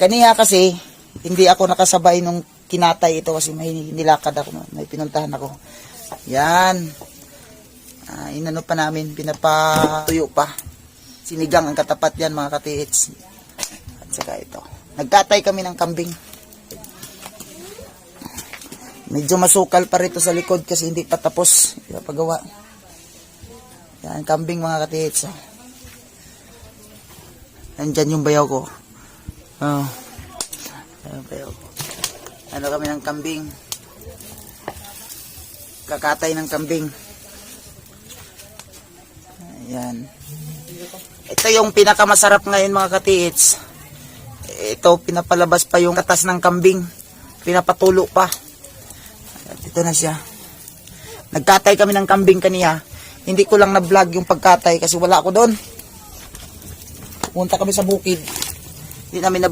Kaniya kasi, hindi ako nakasabay nung kinatay ito kasi may nilakad ako, may pinuntahan ako. Yan. Inano pa namin, pinapatuyo pa. Sinigang ang katapat yan mga katiits. At saka ito. Nagkatay kami ng kambing. Medyo masukal pa rito sa likod kasi hindi pa tapos. Hindi pa pagawa. Yan, kambing mga katiits. Nandyan yung bayaw ko. Oh. Ayan bayaw ko. Ano kami ng kambing. Kakatay ng kambing. Ayan. Ito yung pinakamasarap ngayon mga katiits. Ito, pinapalabas pa yung katas ng kambing. Pinapatulo pa. Ito na siya. Nagkatay kami ng kambing kaniya. Hindi ko lang na-vlog yung pagkatay kasi wala ako doon. Punta kami sa bukid. Hindi namin na